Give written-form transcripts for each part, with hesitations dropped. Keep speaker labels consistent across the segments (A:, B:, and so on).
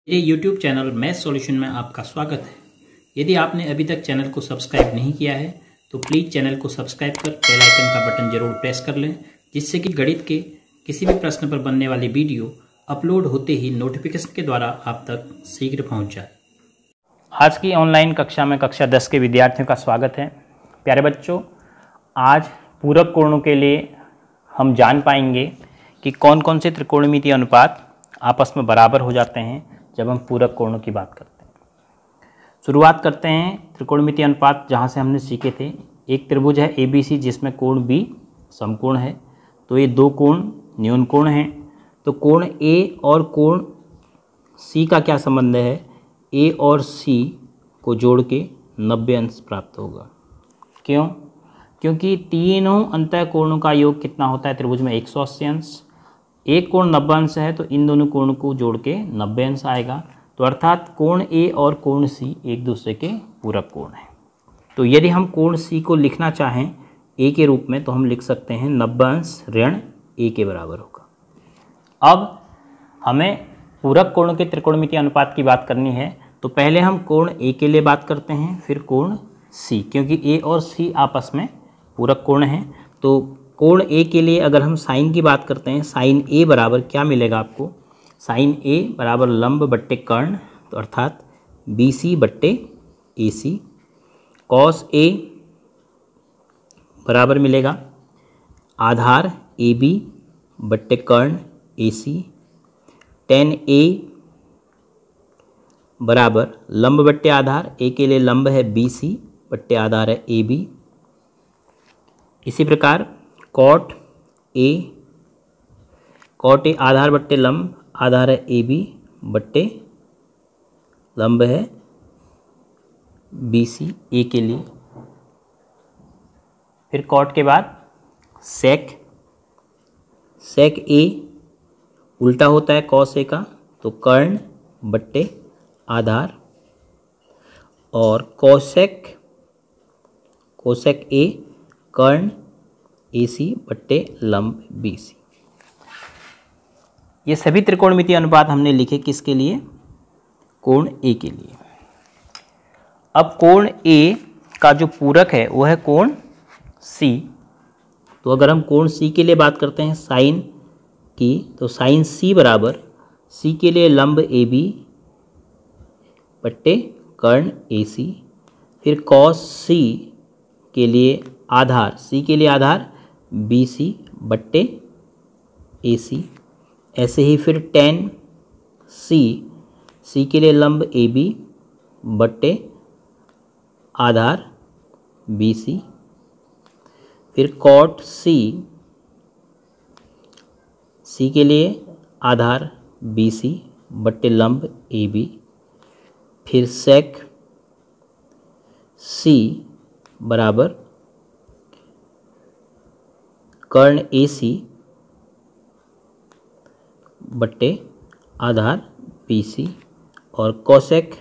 A: मेरे YouTube channel math solution में आपका स्वागत है। यदि आपने अभी तक चैनल को सब्सक्राइब नहीं किया है तो प्लीज़ चैनल को सब्सक्राइब कर बेल आइकन का बटन जरूर प्रेस कर लें, जिससे कि गणित के किसी भी प्रश्न पर बनने वाली वीडियो अपलोड होते ही नोटिफिकेशन के द्वारा आप तक शीघ्र पहुँच जाए। आज की ऑनलाइन कक्षा में कक्षा 10 के विद्यार्थियों का स्वागत है। प्यारे बच्चों, आज पूरक कोणों के लिए हम जान पाएंगे कि कौन कौन से त्रिकोणमितीय अनुपात आपस में बराबर हो जाते हैं जब हम पूरक कोणों की बात करते हैं। शुरुआत करते हैं त्रिकोणमितीय अनुपात जहाँ से हमने सीखे थे। एक त्रिभुज है ABC जिसमें कोण B समकोण है, तो ये दो कोण न्यून कोण हैं। तो कोण A और कोण C का क्या संबंध है? A और C को जोड़ के 90 अंश प्राप्त होगा। क्यों? क्योंकि तीनों अंतःकोणों का योग कितना होता है त्रिभुज में? 180 अंश। एक कोण 90 अंश है तो इन दोनों कोणों को जोड़ के 90 अंश आएगा। तो अर्थात कोण A और कोण C एक दूसरे के पूरक कोण हैं। तो यदि हम कोण C को लिखना चाहें A के रूप में तो हम लिख सकते हैं 90 अंश ऋण A के बराबर होगा। अब हमें पूरक कोणों के त्रिकोणमितीय अनुपात की बात करनी है, तो पहले हम कोण A के लिए बात करते हैं, फिर कोण C, क्योंकि A और C आपस में पूरक कोण हैं। तो कोण A के लिए अगर हम साइन की बात करते हैं, साइन A बराबर क्या मिलेगा आपको? साइन A बराबर लंब बट्टे कर्ण, तो अर्थात BC बट्टे AC। कॉस A बराबर मिलेगा आधार AB बट्टे कर्ण AC। टेन A बराबर लंब बट्टे आधार, A के लिए लंब है BC बट्टे आधार है AB। इसी प्रकार कॉट A आधार बट्टे लंब, आधार है AB बट्टे लंब है BC A के लिए। फिर कॉट के बाद सेक A उल्टा होता है कॉस A का, तो कर्ण बट्टे आधार। और कोसेक A कर्ण AC बट्टे लंब BC। ये सभी त्रिकोणमितीय अनुपात हमने लिखे किसके लिए? कोण A के लिए। अब कोण A का जो पूरक है वो है कोण C। तो अगर हम कोण C के लिए बात करते हैं साइन की, तो साइन C बराबर C के लिए लंब AB बट्टे कर्ण AC। फिर कॉस C के लिए आधार, C के लिए आधार BC बट्टे AC। ऐसे ही फिर टेन C के लिए लंब AB बट्टे आधार BC। फिर कॉट C के लिए आधार BC बट्टे लंब AB। फिर सेक C बराबर कर्ण AC बट्टे आधार BC। और कोसेक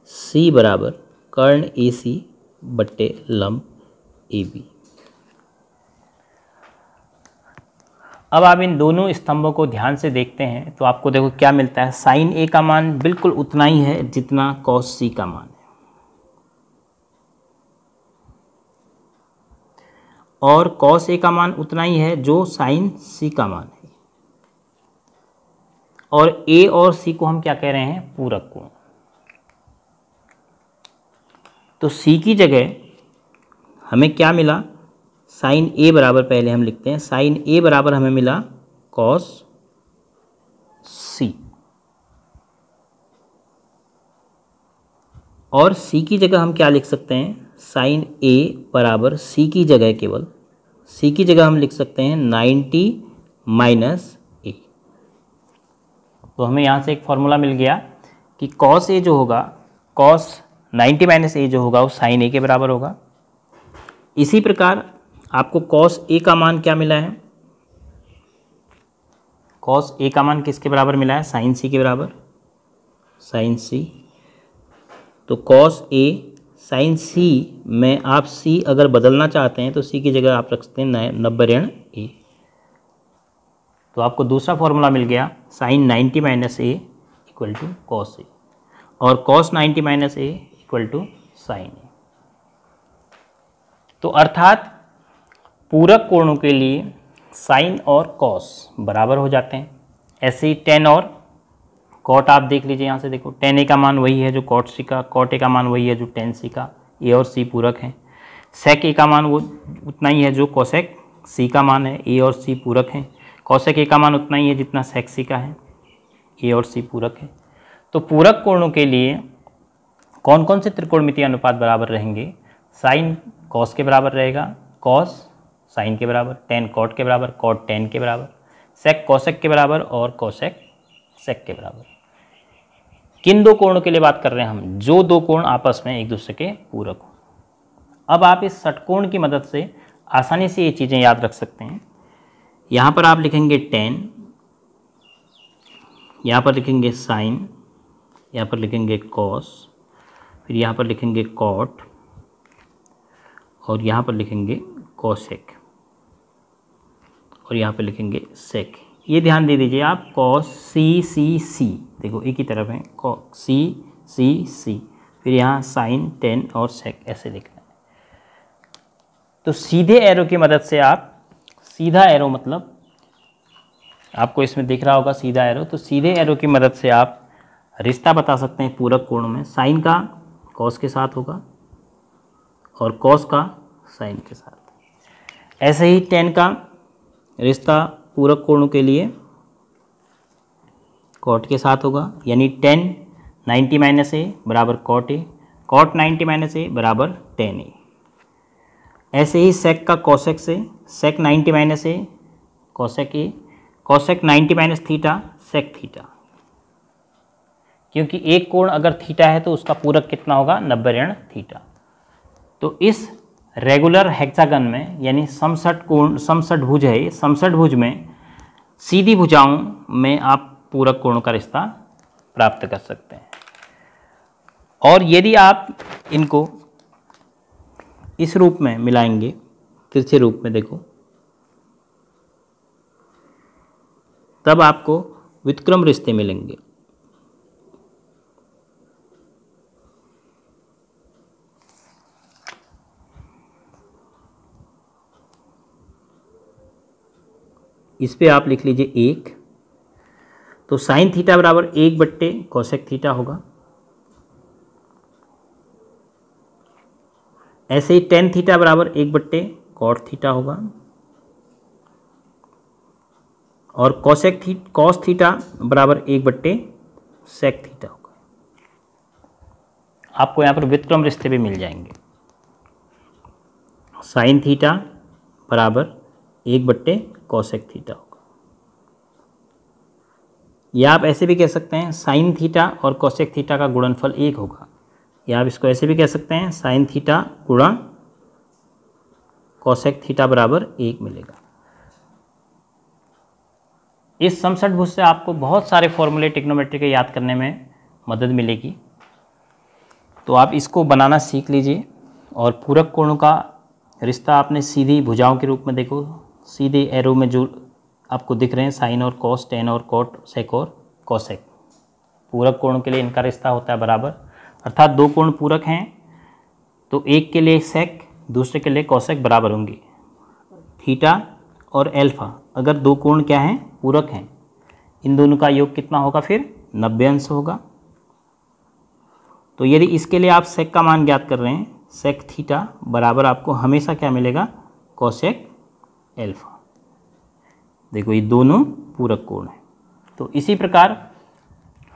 A: C बराबर कर्ण AC बट्टे लंब AB। अब आप इन दोनों स्तंभों को ध्यान से देखते हैं तो आपको देखो क्या मिलता है। साइन A का मान बिल्कुल उतना ही है जितना कॉस C का मान है, और कॉस A का मान उतना ही है जो साइन C का मान है। और A और C को हम क्या कह रहे हैं? पूरक कोण। तो C की जगह हमें क्या मिला? साइन A बराबर पहले हम लिखते हैं, साइन A बराबर हमें मिला कॉस C। और C की जगह हम क्या लिख सकते हैं? साइन A बराबर C की जगह केवल C की जगह हम लिख सकते हैं 90 माइनस A। तो हमें यहाँ से एक फॉर्मूला मिल गया कि कॉस A जो होगा, कॉस 90 माइनस A जो होगा वो साइन A के बराबर होगा। इसी प्रकार आपको कॉस A का मान क्या मिला है? कॉस A का मान किसके बराबर मिला है? साइन C के बराबर, साइन C। तो कॉस A साइन C में आप C अगर बदलना चाहते हैं तो C की जगह आप रख सकते हैं 90 ऋण A। तो आपको दूसरा फॉर्मूला मिल गया sine 90 minus A equal to cos A और cos 90 minus A equal to sine A. तो अर्थात पूरक कोणों के लिए साइन और कॉस बराबर हो जाते हैं। ऐसे ही टेन और कॉट आप देख लीजिए, यहाँ से देखो टेन ए का मान वही है जो कॉट सी का, कॉट ए का मान वही है जो टेन सी का, ए और सी पूरक हैं। सेक ए का मान वो उतना ही है जो कोसेक सी का मान है, ए और सी पूरक हैं। कोसेक ए का मान उतना ही है जितना सेक सी का है, ए और सी पूरक है। तो पूरक कोणों के लिए कौन कौन से त्रिकोणमितीय अनुपात बराबर रहेंगे? साइन कॉस के बराबर रहेगा, कॉस साइन के बराबर, टेन कॉट के बराबर, कॉट टेन के बराबर, सेक कोसेक के बराबर और कोसेक सेक के बराबर। किन दो कोणों के लिए बात कर रहे हैं हम? जो दो कोण आपस में एक दूसरे के पूरक हो। अब आप इस षटकोण की मदद से आसानी से ये चीज़ें याद रख सकते हैं। यहाँ पर आप लिखेंगे टेन, यहाँ पर लिखेंगे साइन, यहाँ पर लिखेंगे कॉस, फिर यहाँ पर लिखेंगे कॉट और यहाँ पर लिखेंगे कोसेक और यहाँ पर लिखेंगे सेक। ये ध्यान दे दीजिए आप, कॉस सी सी सी, देखो एक ही तरफ है, सी सी सी, फिर यहाँ साइन टेन और सेक, ऐसे लिखना है। तो सीधे एरो की मदद से आप, सीधा एरो मतलब आपको इसमें दिख रहा होगा सीधा एरो, तो सीधे एरो की मदद से आप रिश्ता बता सकते हैं पूरक कोण में। साइन का कॉस के साथ होगा और कॉस का साइन के साथ। ऐसे ही टेन का रिश्ता पूरक कोणों के लिए कॉट के साथ होगा, यानी टेन 90 माइनस ए बराबर cot A, cot 90 minus A बराबर टेन ए। ऐसे ही सेक का कोसेक से, sec 90 minus A cosec A, cosec 90 minus theta sec theta. क्योंकि एक कोण अगर थीटा है तो उसका पूरक कितना होगा? 90 ऋण थीटा। तो इस रेगुलर हेक्सागन में, यानी समषट कोण, समषट भुज है, समषट भुज में सीधी भुजाओं में आप पूरक कोणों का रिश्ता प्राप्त कर सकते हैं। और यदि आप इनको इस रूप में मिलाएंगे, तिरछे रूप में देखो, तब आपको व्युत्क्रम रिश्ते मिलेंगे। इस पे आप लिख लीजिए एक, तो साइन थीटा बराबर 1/, कोसेक थीटा होगा। ऐसे ही टेन थीटा बराबर 1/, कॉट थीटा होगा। और कॉस थीटा बराबर 1/, सेक थीटा होगा। आपको यहाँ पर व्युत्क्रम रिश्ते भी मिल जाएंगे। साइन थीटा बराबर 1/, कोसेक थीटा होगा। या आप ऐसे भी कह सकते हैं साइन थीटा और कोसेक थीटा का गुणनफल 1 होगा, या आप इसको ऐसे भी कह सकते हैं साइन थीटा गुणा कोसेक थीटा बराबर 1 मिलेगा। इस समषट भुज से आपको बहुत सारे फॉर्मूले ट्रिग्नोमेट्री के याद करने में मदद मिलेगी, तो आप इसको बनाना सीख लीजिए। और पूरक कोणों का रिश्ता आपने सीधी भुजाओं के रूप में देखो, सीधे एरो में जो आपको दिख रहे हैं साइन और कॉस, टेन और कॉट, सेक और कोसेक, पूरक कोणों के लिए इनका रिश्ता होता है बराबर। अर्थात दो कोण पूरक हैं तो एक के लिए सेक दूसरे के लिए कोसेक बराबर होंगे। थीटा और एल्फा अगर दो कोण क्या हैं? पूरक हैं। इन दोनों का योग कितना होगा? फिर 90 अंश होगा। तो यदि इसके लिए आप सेक का मान ज्ञात कर रहे हैं, सेक थीटा बराबर आपको हमेशा क्या मिलेगा? Cosec alpha. देखो ये दोनों पूरक कोण हैं। तो इसी प्रकार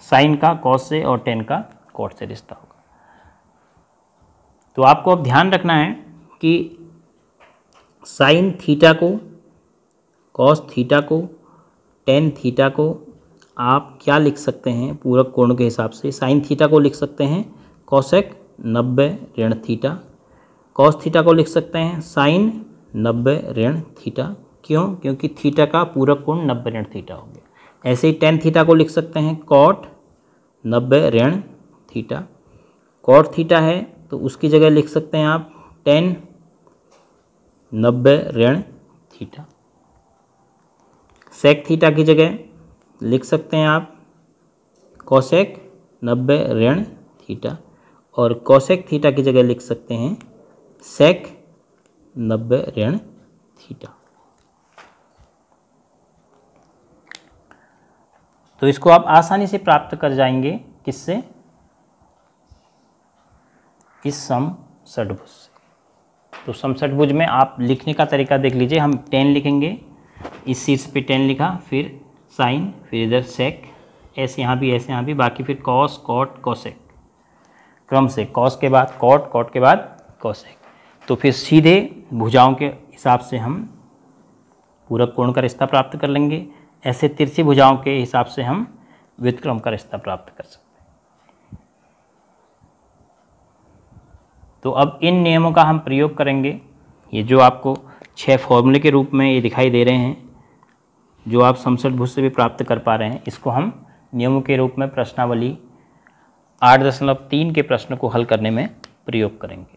A: साइन का कॉस से और टेन का कॉट से रिश्ता होगा। तो आपको अब ध्यान रखना है कि साइन थीटा को, कॉस थीटा को, टेन थीटा को आप क्या लिख सकते हैं पूरक कोण के हिसाब से? साइन थीटा को लिख सकते हैं कोसेक 90 ऋण थीटा, कॉस थीटा को लिख सकते हैं साइन 90 ऋण थीटा। क्यों? क्योंकि थीटा का पूरक कोण 90 ऋण थीटा हो गया। ऐसे ही टेन थीटा को लिख सकते हैं कॉट 90 ऋण थीटा। कॉट थीटा है तो उसकी जगह लिख सकते हैं आप टेन 90 ऋण थीटा। सेक थीटा की जगह लिख सकते हैं आप कोसेक 90 ऋण थीटा, और कोसेक थीटा की जगह लिख सकते हैं सेक 90 ऋण थीटा। तो इसको आप आसानी से प्राप्त कर जाएंगे, किससे? इस समषटभुज से। तो समषटभुज में आप लिखने का तरीका देख लीजिए। हम tan लिखेंगे, इस शीर्ष पे tan लिखा, फिर साइन, फिर इधर सेक, ऐसे यहाँ भी, ऐसे यहाँ भी, बाकी फिर कॉस, कॉट, कोसेक, क्रम से कॉस के बाद कॉट, कॉट के बाद कोसेक। तो फिर सीधे भुजाओं के हिसाब से हम पूरक कोण का रिश्ता प्राप्त कर लेंगे। ऐसे तिरछी भुजाओं के हिसाब से हम व्युत्क्रम का रिश्ता प्राप्त कर सकते हैं। तो अब इन नियमों का हम प्रयोग करेंगे। ये जो आपको 6 फॉर्मूले के रूप में ये दिखाई दे रहे हैं, जो आप समषटभुज से भी प्राप्त कर पा रहे हैं, इसको हम नियमों के रूप में प्रश्नावली 8.3 के प्रश्न को हल करने में प्रयोग करेंगे।